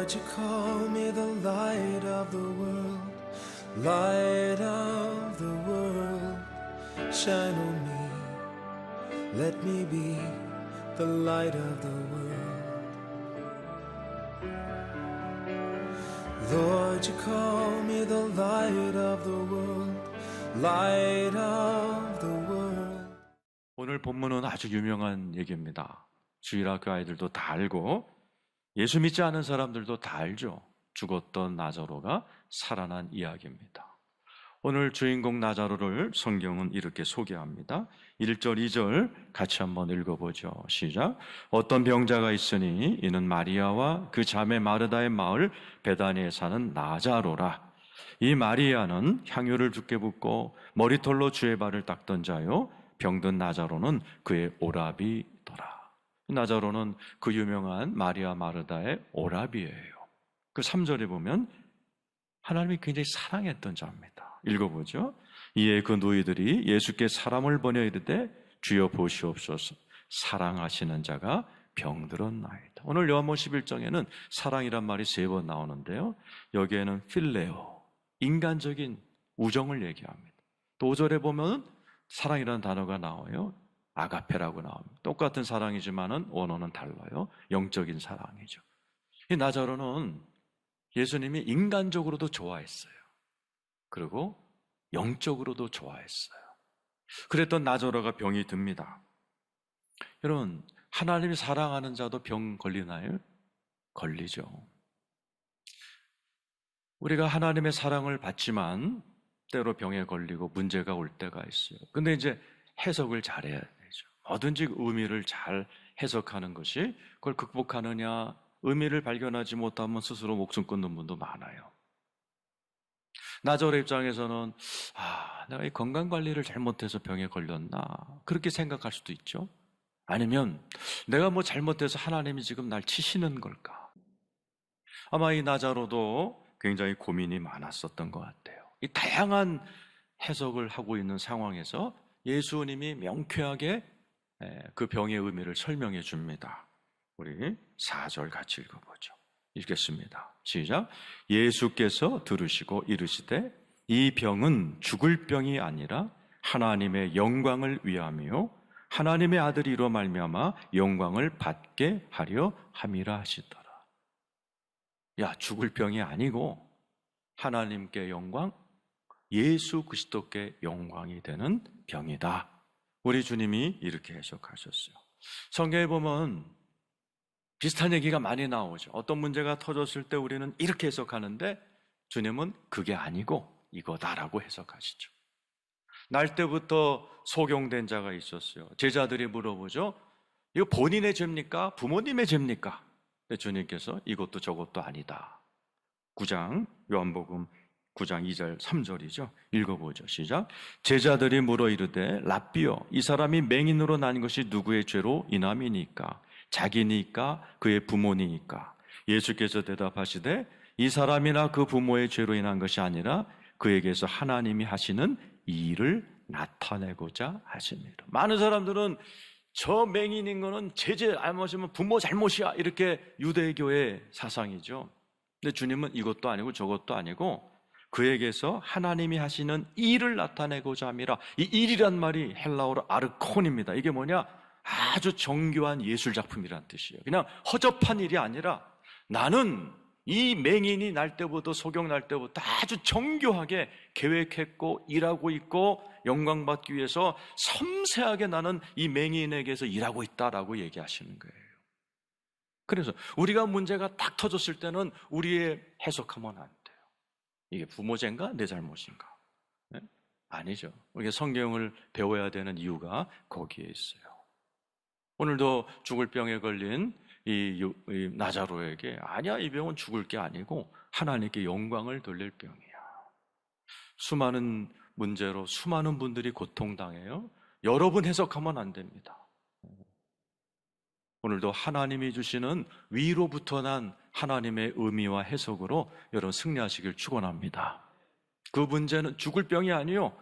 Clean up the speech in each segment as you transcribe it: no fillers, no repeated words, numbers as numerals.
Lord, you call me the light of the world, light of the world. Shine on me, let me be the light of the world. Lord, you call me the light of the world, light of the world. 오늘 본문은 아주 유명한 얘기입니다. 주일학교 아이들도 다 알고 예수 믿지 않은 사람들도 다 알죠. 죽었던 나자로가 살아난 이야기입니다. 오늘 주인공 나자로를 성경은 이렇게 소개합니다. 1절, 2절 같이 한번 읽어보죠. 시작. 어떤 병자가 있으니 이는 마리아와 그 자매 마르다의 마을 베다니에 사는 나자로라. 이 마리아는 향유를 두께 붓고 머리털로 주의 발을 닦던 자요, 병든 나자로는 그의 오라비더라. 나자로는 그 유명한 마리아 마르다의 오라비예요. 그 3절에 보면 하나님이 굉장히 사랑했던 자입니다. 읽어보죠. 이에 그 노이들이 예수께 사람을 보내 이르되 주여 보시옵소서, 사랑하시는 자가 병들었나이다. 오늘 요한복음 11장에는 사랑이란 말이 3번 나오는데요, 여기에는 필레오, 인간적인 우정을 얘기합니다. 또 5절에 보면 사랑이라는 단어가 나와요. 아가페라고 나옵니다. 똑같은 사랑이지만은 원어는 달라요. 영적인 사랑이죠. 이 나자로는 예수님이 인간적으로도 좋아했어요. 그리고 영적으로도 좋아했어요. 그랬던 나자로가 병이 듭니다. 여러분, 하나님이 사랑하는 자도 병 걸리나요? 걸리죠. 우리가 하나님의 사랑을 받지만 때로 병에 걸리고 문제가 올 때가 있어요. 근데 이제 해석을 잘해야 되죠. 뭐든지 의미를 잘 해석하는 것이, 그걸 극복하느냐, 의미를 발견하지 못하면 스스로 목숨 끊는 분도 많아요. 나자로 입장에서는 내가 이 건강관리를 잘못해서 병에 걸렸나, 그렇게 생각할 수도 있죠. 아니면 내가 뭐 잘못해서 하나님이 지금 날 치시는 걸까. 아마 이 나자로도 굉장히 고민이 많았었던 것 같아요. 이 다양한 해석을 하고 있는 상황에서 예수님이 명쾌하게 그 병의 의미를 설명해 줍니다. 우리 4절 같이 읽어보죠. 읽겠습니다. 시작. 예수께서 들으시고 이르시되 이 병은 죽을 병이 아니라 하나님의 영광을 위하며 하나님의 아들이로 말미암아 영광을 받게 하려 함이라 하시더라. 야, 죽을 병이 아니고 하나님께 영광, 예수 그리스도께 영광이 되는 병이다. 우리 주님이 이렇게 해석하셨어요. 성경에 보면 비슷한 얘기가 많이 나오죠. 어떤 문제가 터졌을 때 우리는 이렇게 해석하는데 주님은 그게 아니고 이거다라고 해석하시죠. 날 때부터 소경된 자가 있었어요. 제자들이 물어보죠. 이거 본인의 죄입니까? 부모님의 죄입니까? 근데 주님께서 이것도 저것도 아니다. 9장, 요한복음 9장 2절 3절이죠. 읽어보죠. 시작. 제자들이 물어 이르되 랍비여, 이 사람이 맹인으로 난 것이 누구의 죄로 인함이니까? 자기니까? 그의 부모니까? 예수께서 대답하시되 이 사람이나 그 부모의 죄로 인한 것이 아니라 그에게서 하나님이 하시는 이 일을 나타내고자 하십니다. 많은 사람들은 저 맹인인 거는 제 잘못이면 부모 잘못이야, 이렇게 유대교의 사상이죠. 근데 주님은 이것도 아니고 저것도 아니고 그에게서 하나님이 하시는 일을 나타내고자 함이라. 이 일이란 말이 헬라어로 아르콘입니다. 이게 뭐냐? 아주 정교한 예술작품이란 뜻이에요. 그냥 허접한 일이 아니라 나는 이 맹인이 날 때부터, 소경 날 때부터 아주 정교하게 계획했고 일하고 있고 영광받기 위해서 섬세하게 나는 이 맹인에게서 일하고 있다라고 얘기하시는 거예요. 그래서 우리가 문제가 딱 터졌을 때는 우리의 해석하면 안 돼요. 이게 부모 죄인가? 내 잘못인가? 네? 아니죠. 우리가 성경을 배워야 되는 이유가 거기에 있어요. 오늘도 죽을 병에 걸린 이 나자로에게 아니야, 이 병은 죽을 게 아니고 하나님께 영광을 돌릴 병이야. 수많은 문제로 수많은 분들이 고통당해요. 여러분 해석하면 안 됩니다. 오늘도 하나님이 주시는 위로부터 난 하나님의 의미와 해석으로 여러분 승리하시길 축원합니다. 그 문제는 죽을 병이 아니요,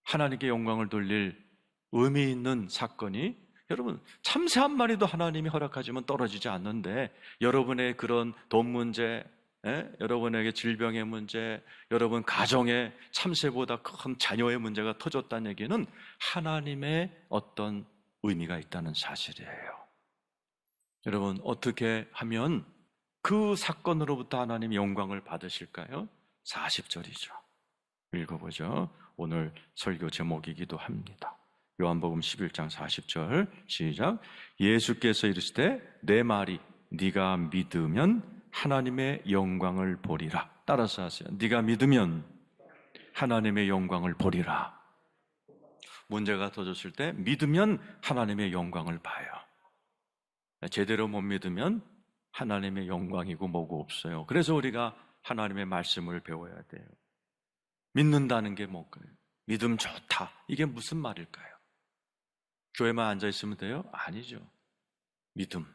하나님께 영광을 돌릴 의미 있는 사건이 여러분, 참새 한 마리도 하나님이 허락하지만 떨어지지 않는데 여러분의 그런 돈 문제, 여러분에게 질병의 문제, 여러분 가정에 참새보다 큰 자녀의 문제가 터졌다는 얘기는 하나님의 어떤 의미가 있다는 사실이에요. 여러분, 어떻게 하면 그 사건으로부터 하나님이 영광을 받으실까요? 40절이죠. 읽어보죠. 오늘 설교 제목이기도 합니다. 요한복음 11장 40절 시작. 예수께서 이르시되 내 말이 네가 믿으면 하나님의 영광을 보리라. 따라서 하세요. 네가 믿으면 하나님의 영광을 보리라. 문제가 터졌을 때 믿으면 하나님의 영광을 봐요. 제대로 못 믿으면 하나님의 영광이고 뭐고 없어요. 그래서 우리가 하나님의 말씀을 배워야 돼요. 믿는다는 게 뭘까요? 믿음 좋다. 이게 무슨 말일까요? 교회만 앉아 있으면 돼요? 아니죠. 믿음.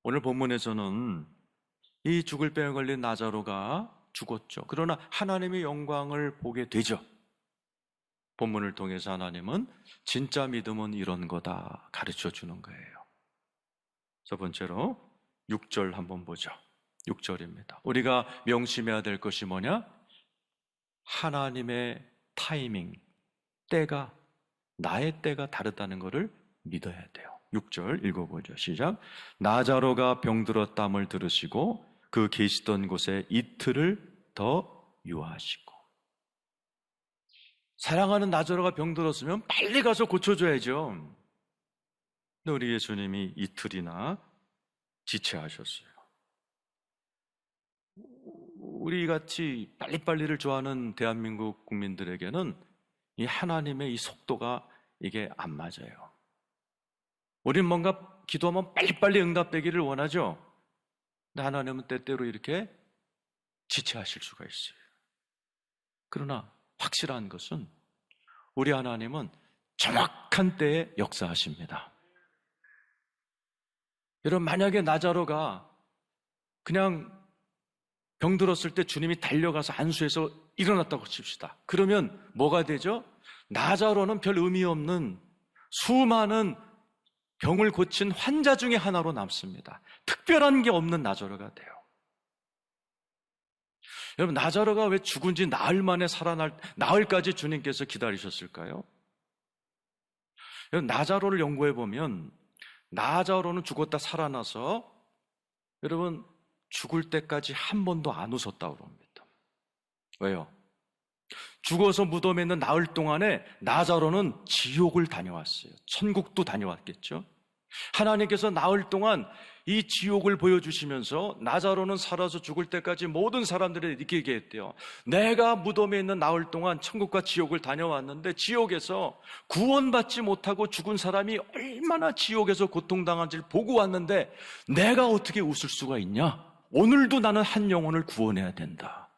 오늘 본문에서는 이 죽을 병에 걸린 나자로가 죽었죠. 그러나 하나님의 영광을 보게 되죠. 본문을 통해서 하나님은 진짜 믿음은 이런 거다 가르쳐 주는 거예요. 첫 번째로 6절 한번 보죠. 6절입니다. 우리가 명심해야 될 것이 뭐냐? 하나님의 타이밍, 때가, 나의 때가 다르다는 것을 믿어야 돼요. 6절 읽어보죠. 시작. 나자로가 병들었담을 들으시고 그 계시던 곳에 이틀을 더 유하시고. 사랑하는 나자로가 병들었으면 빨리 가서 고쳐줘야죠. 근데 우리 예수님이 이틀이나 지체하셨어요. 우리같이 빨리빨리를 좋아하는 대한민국 국민들에게는 이 하나님의 이 속도가 이게 안 맞아요. 우리는 뭔가 기도하면 빨리빨리 응답되기를 원하죠. 근데 하나님은 때때로 이렇게 지체하실 수가 있어요. 그러나 확실한 것은 우리 하나님은 정확한 때에 역사하십니다. 여러분, 만약에 나자로가 그냥 병들었을 때 주님이 달려가서 안수해서 일어났다고 칩시다. 그러면 뭐가 되죠? 나자로는 별 의미 없는 수많은 병을 고친 환자 중에 하나로 남습니다. 특별한 게 없는 나자로가 돼요. 여러분, 나자로가 왜 죽은 지 나흘 만에 나흘까지 주님께서 기다리셨을까요? 여러분, 나자로를 연구해 보면 나자로는 죽었다 살아나서 여러분 죽을 때까지 한 번도 안 웃었다고 합니다. 왜요? 죽어서 무덤에 있는 나흘 동안에 나자로는 지옥을 다녀왔어요. 천국도 다녀왔겠죠. 하나님께서 나흘 동안 이 지옥을 보여주시면서 나자로는 살아서 죽을 때까지 모든 사람들이 이렇게 얘기했대요. 내가 무덤에 있는 나흘 동안 천국과 지옥을 다녀왔는데 지옥에서 구원받지 못하고 죽은 사람이 얼마나 지옥에서 고통당한지를 보고 왔는데 내가 어떻게 웃을 수가 있냐? 오늘도 나는 한 영혼을 구원해야 된다.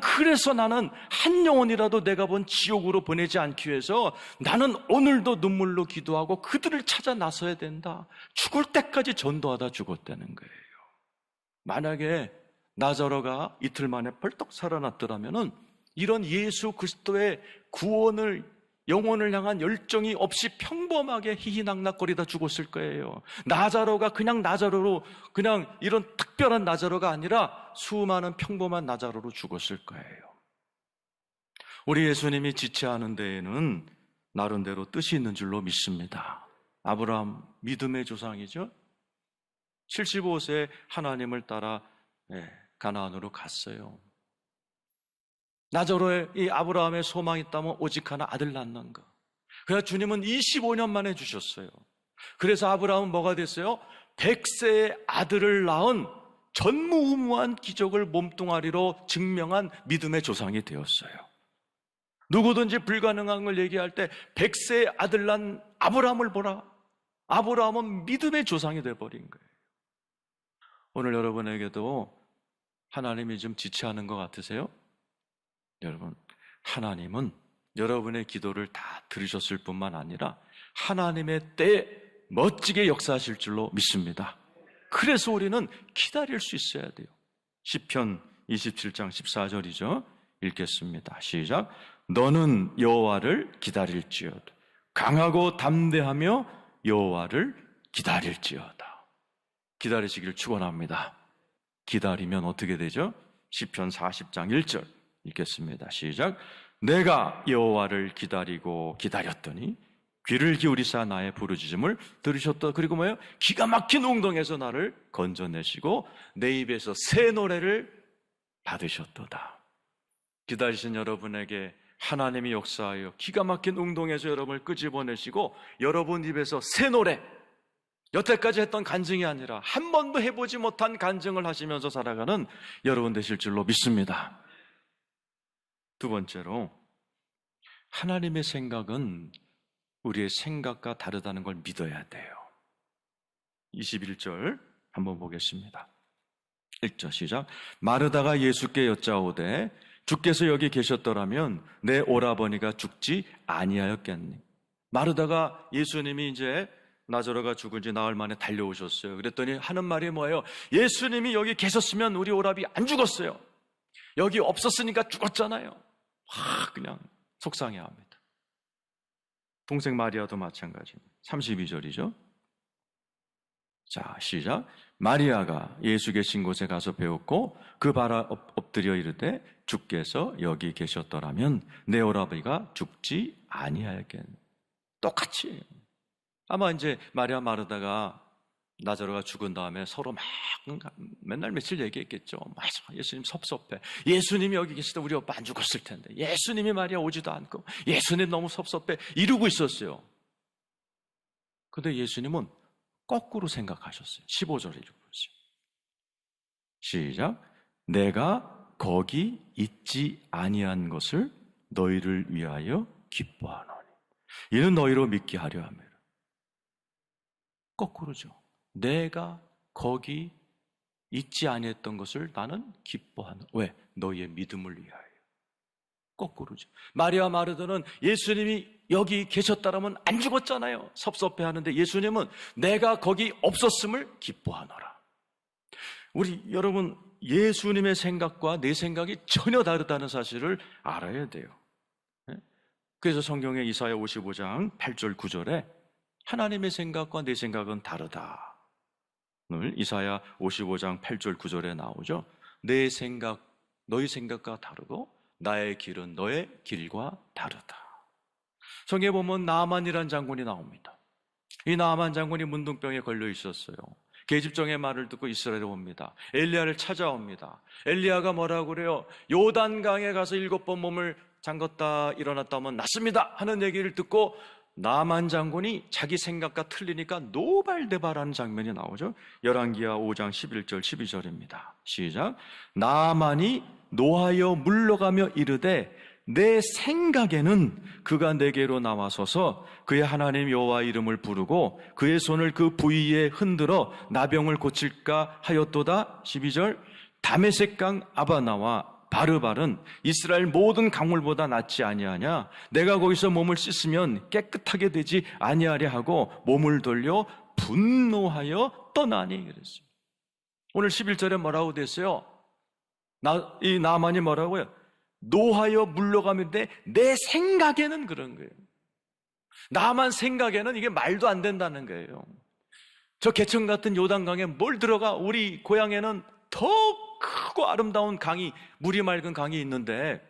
그래서 나는 한 영혼이라도 내가 본 지옥으로 보내지 않기 위해서 나는 오늘도 눈물로 기도하고 그들을 찾아 나서야 된다. 죽을 때까지 전도하다 죽었다는 거예요. 만약에 나자로가 이틀 만에 벌떡 살아났더라면 이런 예수 그리스도의 구원을 영혼을 향한 열정이 없이 평범하게 희희낙낙거리다 죽었을 거예요. 나자로가 그냥 나자로로 그냥 이런 특별한 나자로가 아니라 수많은 평범한 나자로로 죽었을 거예요. 우리 예수님이 지체하는 데에는 나름대로 뜻이 있는 줄로 믿습니다. 아브라함 믿음의 조상이죠. 75세에 하나님을 따라 가나안으로 갔어요. 나자로의 이 아브라함의 소망이 있다면 오직 하나 아들 낳는 거. 그래서 주님은 25년 만에 주셨어요. 그래서 아브라함은 뭐가 됐어요? 100세의 아들을 낳은 전무후무한 기적을 몸뚱아리로 증명한 믿음의 조상이 되었어요. 누구든지 불가능한 걸 얘기할 때 100세의 아들 낳은 아브라함을 보라. 아브라함은 믿음의 조상이 되어버린 거예요. 오늘 여러분에게도 하나님이 좀 지체하는 것 같으세요? 여러분, 하나님은 여러분의 기도를 다 들으셨을 뿐만 아니라 하나님의 때에 멋지게 역사하실 줄로 믿습니다. 그래서 우리는 기다릴 수 있어야 돼요. 시편 27장 14절이죠. 읽겠습니다. 시작. 너는 여호와를 기다릴지어다. 강하고 담대하며 여호와를 기다릴지어다. 기다리시기를 축원합니다. 기다리면 어떻게 되죠? 시편 40장 1절 읽겠습니다. 시작. 내가 여호와를 기다리고 기다렸더니 귀를 기울이사 나의 부르짖음을 들으셨다. 그리고 뭐예요? 기가 막힌 웅덩에서 나를 건져내시고 내 입에서 새 노래를 받으셨도다. 기다리신 여러분에게 하나님이 역사하여 기가 막힌 웅덩에서 여러분을 끄집어내시고 여러분 입에서 새 노래, 여태까지 했던 간증이 아니라 한 번도 해보지 못한 간증을 하시면서 살아가는 여러분 되실 줄로 믿습니다. 두 번째로, 하나님의 생각은 우리의 생각과 다르다는 걸 믿어야 돼요. 21절 한번 보겠습니다. 1절 시작. 마르다가 예수께 여짜오되 주께서 여기 계셨더라면 내 오라버니가 죽지 아니하였겠니? 마르다가 예수님이 이제 나자로가 죽은 지 나흘 만에 달려오셨어요. 그랬더니 하는 말이 뭐예요? 예수님이 여기 계셨으면 우리 오라비 안 죽었어요. 여기 없었으니까 죽었잖아요. 그냥 속상해합니다. 동생 마리아도 마찬가지입니다. 32절이죠. 자, 시작. 마리아가 예수 계신 곳에 가서 배웠고 그 발아 엎드려 이르되 주께서 여기 계셨더라면 내 오라비가 죽지 아니하였겠네. 똑같이. 아마 이제 마리아 마르다가 나자로가 죽은 다음에 서로 막 맨날 며칠 얘기했겠죠. 맞아, 예수님 섭섭해. 예수님이 여기 계시다 우리 오빠 안 죽었을 텐데. 예수님이 말이야 오지도 않고. 예수님 너무 섭섭해. 이러고 있었어요. 근데 예수님은 거꾸로 생각하셨어요. 15절에 읽어보세요. 시작. 내가 거기 있지 아니한 것을 너희를 위하여 기뻐하노니 이는 너희로 믿게 하려 함이라. 거꾸로죠. 내가 거기 있지 아니했던 것을 나는 기뻐하노니. 왜? 너희의 믿음을 위하여. 거꾸로죠. 마리아 마르다는 예수님이 여기 계셨다라면 안 죽었잖아요. 섭섭해하는데 예수님은 내가 거기 없었음을 기뻐하노라. 우리 여러분, 예수님의 생각과 내 생각이 전혀 다르다는 사실을 알아야 돼요. 그래서 성경의 이사야 55장 8절 9절에 하나님의 생각과 내 생각은 다르다. 늘 이사야 55장 8절 9절에 나오죠. 내 생각, 너희 생각과 다르고 나의 길은 너의 길과 다르다. 성경에 보면 나아만이라는 장군이 나옵니다. 이 나아만 장군이 문둥병에 걸려 있었어요. 계집종의 말을 듣고 이스라엘에 옵니다. 엘리야를 찾아옵니다. 엘리야가 뭐라고 그래요? 요단강에 가서 7번 몸을 잠갔다 일어났다 하면 낫습니다 하는 얘기를 듣고 나아만 장군이 자기 생각과 틀리니까 노발대발하는 장면이 나오죠. 열왕기하 5장 11절 12절입니다. 시작. 나아만이 노하여 물러가며 이르되 내 생각에는 그가 내게로 나와서서 그의 하나님 여호와 이름을 부르고 그의 손을 그 부위에 흔들어 나병을 고칠까 하였도다. 12절. 다메섹강 아바나와 바르발은 이스라엘 모든 강물보다 낫지 아니하냐? 내가 거기서 몸을 씻으면 깨끗하게 되지 아니하려 하고 몸을 돌려 분노하여 떠나니. 그랬어요. 오늘 11절에 뭐라고 됐어요? 이 나만이 뭐라고요? 노하여 물러가는데 내 생각에는 그런 거예요. 나만 생각에는 이게 말도 안 된다는 거예요. 저 개천 같은 요단강에 뭘 들어가? 우리 고향에는 더 크고 아름다운 강이, 물이 맑은 강이 있는데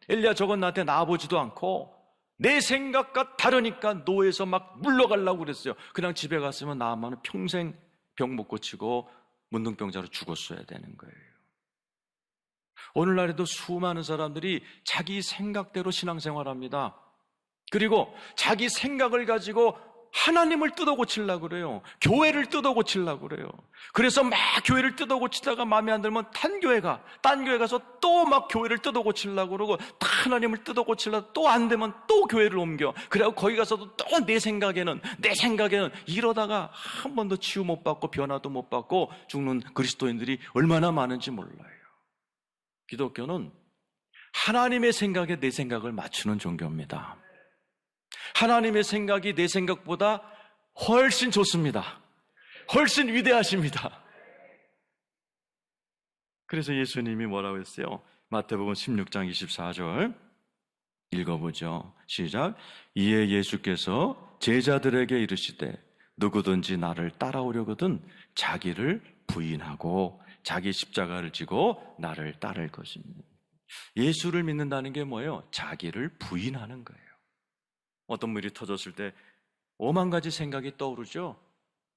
엘리야 저건 나한테 나와보지도 않고 내 생각과 다르니까 노에서 막 물러가려고 그랬어요. 그냥 집에 갔으면 나만은 평생 병 못 고치고 문둥병자로 죽었어야 되는 거예요. 오늘날에도 수많은 사람들이 자기 생각대로 신앙생활합니다. 그리고 자기 생각을 가지고 하나님을 뜯어 고치려고 그래요. 교회를 뜯어 고치려고 그래요. 그래서 막 교회를 뜯어 고치다가 마음에 안 들면 딴 교회 가서 또 막 교회를 뜯어 고치려고 그러고 다 하나님을 뜯어 고치려고 또 안 되면 또 교회를 옮겨. 그래고 거기 가서도 또 내 생각에는 이러다가 한 번도 치유 못 받고 변화도 못 받고 죽는 그리스도인들이 얼마나 많은지 몰라요. 기독교는 하나님의 생각에 내 생각을 맞추는 종교입니다. 하나님의 생각이 내 생각보다 훨씬 좋습니다. 훨씬 위대하십니다. 그래서 예수님이 뭐라고 했어요? 마태복음 16장 24절 읽어보죠. 시작. 이에 예수께서 제자들에게 이르시되 누구든지 나를 따라오려거든 자기를 부인하고 자기 십자가를 지고 나를 따를 것입니다. 예수를 믿는다는 게 뭐예요? 자기를 부인하는 거예요. 어떤 일이 터졌을 때 오만 가지 생각이 떠오르죠?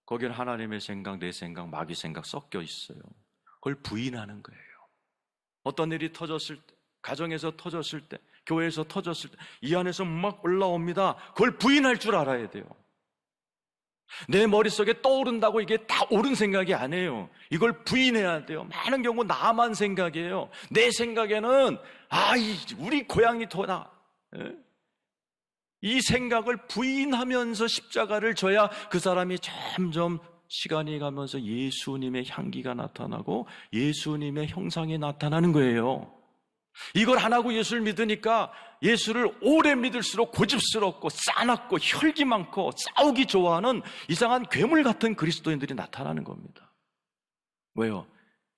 거기는 하나님의 생각, 내 생각, 마귀 생각 섞여 있어요. 그걸 부인하는 거예요. 어떤 일이 터졌을 때, 가정에서 터졌을 때, 교회에서 터졌을 때 이 안에서 막 올라옵니다. 그걸 부인할 줄 알아야 돼요. 내 머릿속에 떠오른다고 이게 다 옳은 생각이 아니에요. 이걸 부인해야 돼요. 많은 경우 나만 생각이에요. 내 생각에는 우리 고향이 더나. 이 생각을 부인하면서 십자가를 져야 그 사람이 점점 시간이 가면서 예수님의 향기가 나타나고 예수님의 형상이 나타나는 거예요. 이걸 안 하고 예수를 믿으니까 예수를 오래 믿을수록 고집스럽고 싸납고 혈기 많고 싸우기 좋아하는 이상한 괴물 같은 그리스도인들이 나타나는 겁니다. 왜요?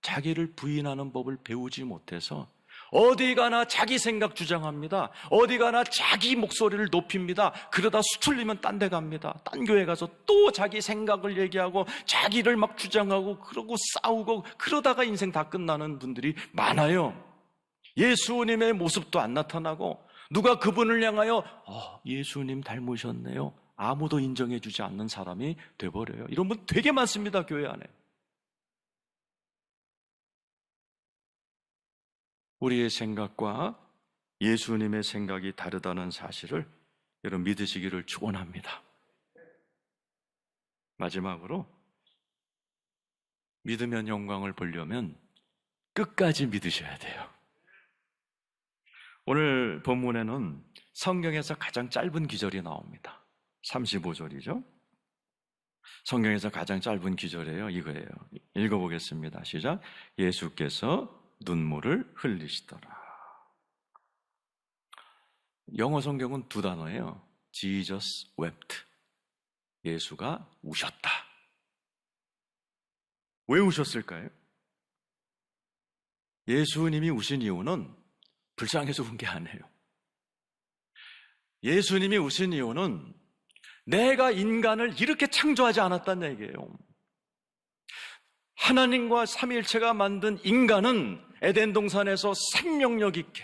자기를 부인하는 법을 배우지 못해서 어디 가나 자기 생각 주장합니다. 어디 가나 자기 목소리를 높입니다. 그러다 수틀리면 딴 데 갑니다. 딴 교회 가서 또 자기 생각을 얘기하고 자기를 막 주장하고 그러고 싸우고 그러다가 인생 다 끝나는 분들이 많아요. 예수님의 모습도 안 나타나고 누가 그분을 향하여 예수님 닮으셨네요. 아무도 인정해 주지 않는 사람이 돼버려요. 이런 분 되게 많습니다. 교회 안에. 우리의 생각과 예수님의 생각이 다르다는 사실을 여러분 믿으시기를 축원합니다. 마지막으로 믿으면 영광을 보려면 끝까지 믿으셔야 돼요. 오늘 본문에는 성경에서 가장 짧은 기절이 나옵니다. 35절이죠. 성경에서 가장 짧은 기절이에요. 이거예요. 읽어보겠습니다. 시작. 예수께서 눈물을 흘리시더라. 영어 성경은 두 단어예요. Jesus wept. 예수가 우셨다. 왜 우셨을까요? 예수님이 우신 이유는 불쌍해서 운 게 아니에요. 예수님이 우신 이유는 내가 인간을 이렇게 창조하지 않았다는 얘기예요. 하나님과 삼위일체가 만든 인간은 에덴 동산에서 생명력 있게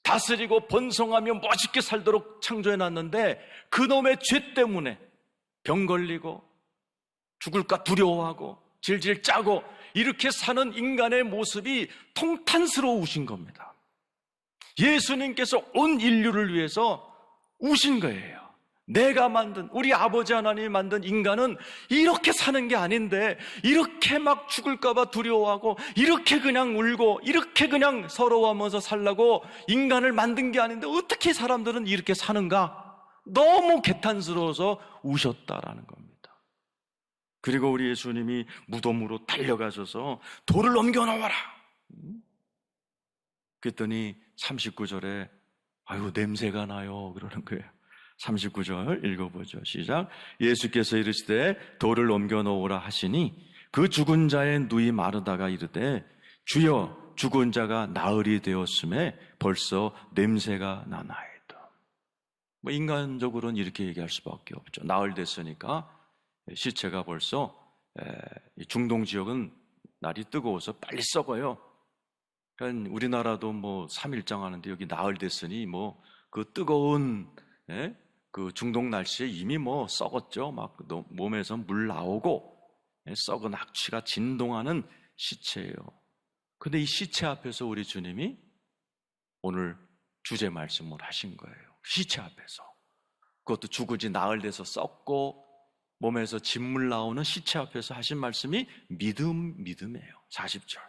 다스리고 번성하며 멋있게 살도록 창조해놨는데 그놈의 죄 때문에 병 걸리고 죽을까 두려워하고 질질 짜고 이렇게 사는 인간의 모습이 통탄스러우신 겁니다. 예수님께서 온 인류를 위해서 우신 거예요. 내가 만든, 우리 아버지 하나님이 만든 인간은 이렇게 사는 게 아닌데 이렇게 막 죽을까봐 두려워하고 이렇게 그냥 울고 이렇게 그냥 서러워하면서 살라고 인간을 만든 게 아닌데 어떻게 사람들은 이렇게 사는가? 너무 개탄스러워서 우셨다라는 겁니다. 그리고 우리 예수님이 무덤으로 달려가셔서 돌을 옮겨놓아라. 그랬더니 39절에 아유 냄새가 나요 그러는 거예요. 39절 읽어보죠. 시작. 예수께서 이르시되 돌을 옮겨 놓으라 하시니 그 죽은 자의 누이 마르다가 이르되 주여 죽은 자가 나흘이 되었음에 벌써 냄새가 나나이다. 인간적으로는 이렇게 얘기할 수밖에 없죠. 나흘 됐으니까 시체가 벌써 중동 지역은 날이 뜨거워서 빨리 썩어요. 그러니까 우리나라도 3일장 하는데 여기 나흘 됐으니 그 뜨거운 그 중동 날씨에 이미 썩었죠. 막 몸에서 물 나오고 썩은 악취가 진동하는 시체예요. 근데 이 시체 앞에서 우리 주님이 오늘 주제 말씀을 하신 거예요. 시체 앞에서. 그것도 죽은 지 나흘 돼서 썩고 몸에서 진물 나오는 시체 앞에서 하신 말씀이 믿음이에요. 40절.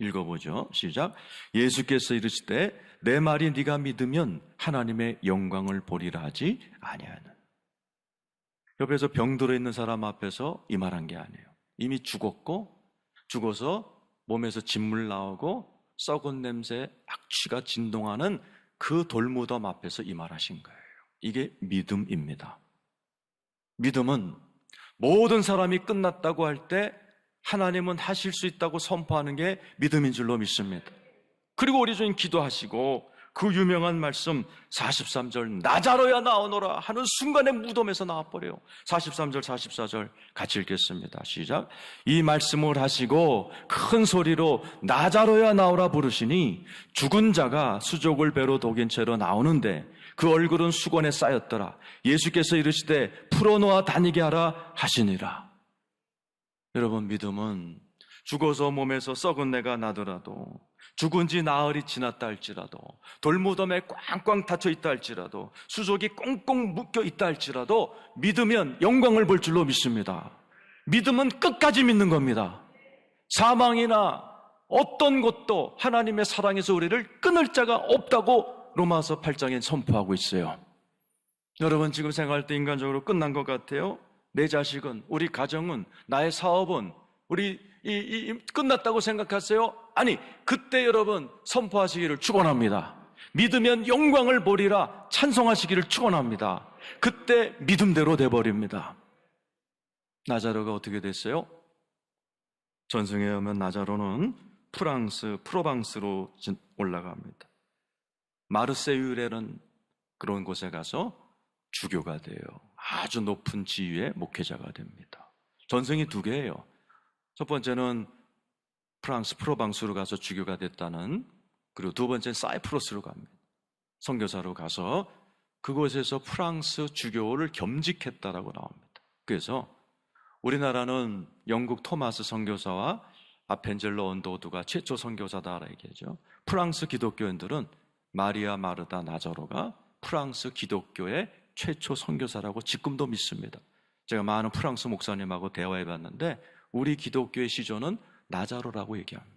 읽어보죠. 시작. 예수께서 이르시되 내 말이 네가 믿으면 하나님의 영광을 보리라 하지 아니하는. 옆에서 병 들어있는 사람 앞에서 이 말한 게 아니에요. 이미 죽어서 몸에서 진물 나오고 썩은 냄새, 악취가 진동하는 그 돌무덤 앞에서 이 말하신 거예요. 이게 믿음입니다. 믿음은 모든 사람이 끝났다고 할 때 하나님은 하실 수 있다고 선포하는 게 믿음인 줄로 믿습니다. 그리고 우리 주님 기도하시고 그 유명한 말씀 43절 나자로야 나오너라 하는 순간에 무덤에서 나와버려요. 43절 44절 같이 읽겠습니다. 시작. 이 말씀을 하시고 큰 소리로 나자로야 나오라 부르시니 죽은 자가 수족을 배로 독인 채로 나오는데 그 얼굴은 수건에 쌓였더라. 예수께서 이르시되 풀어놓아 다니게 하라 하시니라. 여러분, 믿음은 죽어서 몸에서 썩은 내가 나더라도, 죽은 지 나흘이 지났다 할지라도, 돌무덤에 꽝꽝 닫혀 있다 할지라도, 수족이 꽁꽁 묶여 있다 할지라도 믿으면 영광을 볼 줄로 믿습니다. 믿음은 끝까지 믿는 겁니다. 사망이나 어떤 것도 하나님의 사랑에서 우리를 끊을 자가 없다고 로마서 8장에 선포하고 있어요. 여러분, 지금 생각할 때 인간적으로 끝난 것 같아요? 내 자식은, 우리 가정은, 나의 사업은 우리 끝났다고 생각하세요? 아니, 그때 여러분 선포하시기를 축원합니다. 믿으면 영광을 보리라 찬송하시기를 축원합니다. 그때 믿음대로 돼버립니다. 나자로가 어떻게 됐어요? 전승에 의하면 나자로는 프로방스로 올라갑니다. 마르세유라는 그런 곳에 가서 주교가 돼요. 아주 높은 지위의 목회자가 됩니다. 전승이 두 개예요. 첫 번째는 프랑스 프로방스로 가서 주교가 됐다는, 그리고 두 번째는 사이프러스로 갑니다. 선교사로 가서 그곳에서 프랑스 주교를 겸직했다라고 나옵니다. 그래서 우리나라는 영국 토마스 선교사와 아펜젤로 언더우드가 최초 선교사다라고 얘기하죠. 프랑스 기독교인들은 마리아 마르다 나자로가 프랑스 기독교의 최초 선교사라고 지금도 믿습니다. 제가 많은 프랑스 목사님하고 대화해봤는데 우리 기독교의 시조는 나자로라고 얘기합니다.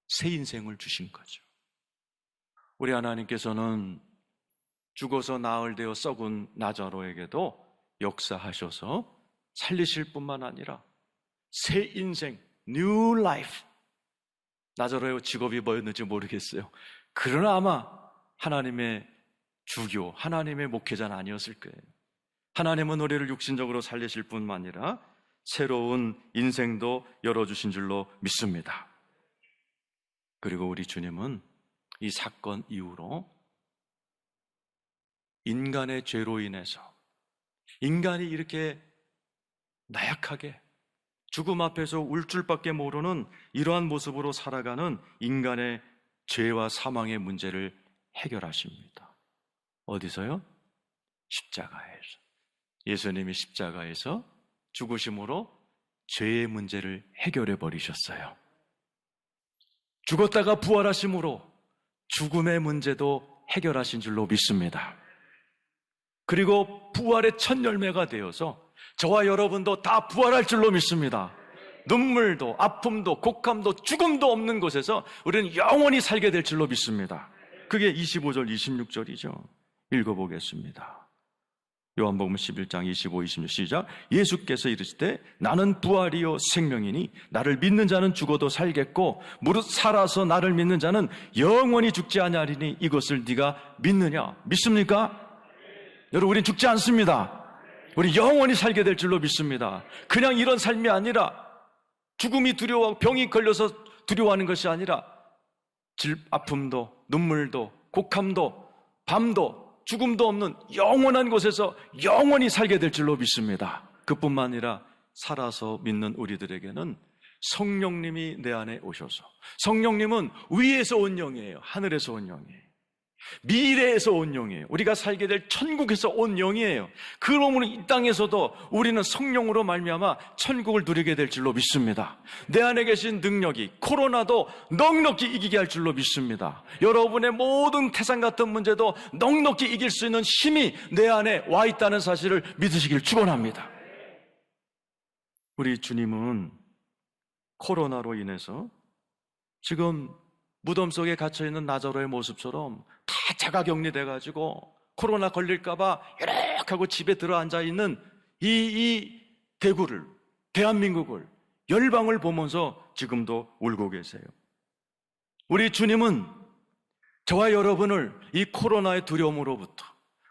새 인생을 주신 거죠. 우리 하나님께서는 죽어서 나흘 되어 썩은 나자로에게도 역사하셔서 살리실 뿐만 아니라 새 인생, new life. 나자로의 직업이 뭐였는지 모르겠어요. 그러나 아마 하나님의 주교, 하나님의 목회자는 아니었을 거예요. 하나님은 우리를 육신적으로 살리실 뿐만 아니라 새로운 인생도 열어주신 줄로 믿습니다. 그리고 우리 주님은 이 사건 이후로 인간의 죄로 인해서 인간이 이렇게 나약하게 죽음 앞에서 울 줄밖에 모르는 이러한 모습으로 살아가는 인간의 죄와 사망의 문제를 해결하십니다. 어디서요? 십자가에서. 예수님이 십자가에서 죽으심으로 죄의 문제를 해결해 버리셨어요. 죽었다가 부활하심으로 죽음의 문제도 해결하신 줄로 믿습니다. 그리고 부활의 첫 열매가 되어서 저와 여러분도 다 부활할 줄로 믿습니다. 눈물도 아픔도 곡함도 죽음도 없는 곳에서 우리는 영원히 살게 될 줄로 믿습니다. 그게 25절 26절이죠. 읽어보겠습니다. 요한복음 11장 25, 26 시작. 예수께서 이르시되 나는 부활이요 생명이니 나를 믿는 자는 죽어도 살겠고 무릇 살아서 나를 믿는 자는 영원히 죽지 아니하리니 이것을 네가 믿느냐? 믿습니까? 여러분, 우린 죽지 않습니다. 우리 영원히 살게 될 줄로 믿습니다. 그냥 이런 삶이 아니라 죽음이 두려워하고 병이 걸려서 두려워하는 것이 아니라 아픔도 눈물도 곡함도 밤도 죽음도 없는 영원한 곳에서 영원히 살게 될 줄로 믿습니다. 그뿐만 아니라 살아서 믿는 우리들에게는 성령님이 내 안에 오셔서, 성령님은 위에서 온 영이에요. 하늘에서 온 영이에요. 미래에서 온 영이에요. 우리가 살게 될 천국에서 온 영이에요. 그러므로 이 땅에서도 우리는 성령으로 말미암아 천국을 누리게 될 줄로 믿습니다. 내 안에 계신 능력이 코로나도 넉넉히 이기게 할 줄로 믿습니다. 여러분의 모든 태산 같은 문제도 넉넉히 이길 수 있는 힘이 내 안에 와 있다는 사실을 믿으시길 축원합니다. 우리 주님은 코로나로 인해서 지금 무덤 속에 갇혀있는 나자로의 모습처럼 다 자가격리돼가지고 코로나 걸릴까봐 이렇게 집에 들어앉아있는 이 대구를, 대한민국을, 열방을 보면서 지금도 울고 계세요. 우리 주님은 저와 여러분을 이 코로나의 두려움으로부터,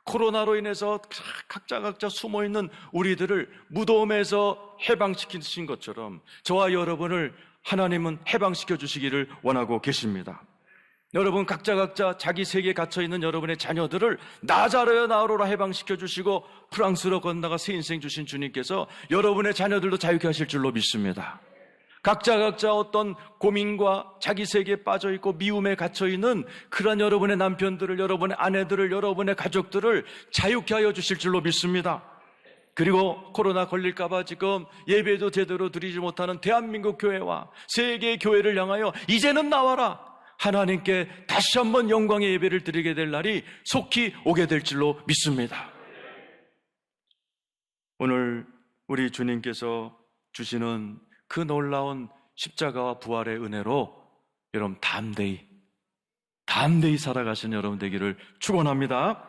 코로나로 인해서 각자 숨어있는 우리들을 무덤에서 해방시키신 것처럼 저와 여러분을 하나님은 해방시켜 주시기를 원하고 계십니다. 여러분 각자 자기 세계에 갇혀있는 여러분의 자녀들을 나자로야 나으로라 해방시켜 주시고 프랑스로 건너가 새 인생 주신 주님께서 여러분의 자녀들도 자유케 하실 줄로 믿습니다. 각자 어떤 고민과 자기 세계에 빠져있고 미움에 갇혀있는 그런 여러분의 남편들을, 여러분의 아내들을, 여러분의 가족들을 자유케 하여 주실 줄로 믿습니다. 그리고 코로나 걸릴까봐 지금 예배도 제대로 드리지 못하는 대한민국 교회와 세계 교회를 향하여 이제는 나와라, 하나님께 다시 한번 영광의 예배를 드리게 될 날이 속히 오게 될 줄로 믿습니다. 오늘 우리 주님께서 주시는 그 놀라운 십자가와 부활의 은혜로 여러분 담대히 살아가시는 여러분 되기를 축원합니다.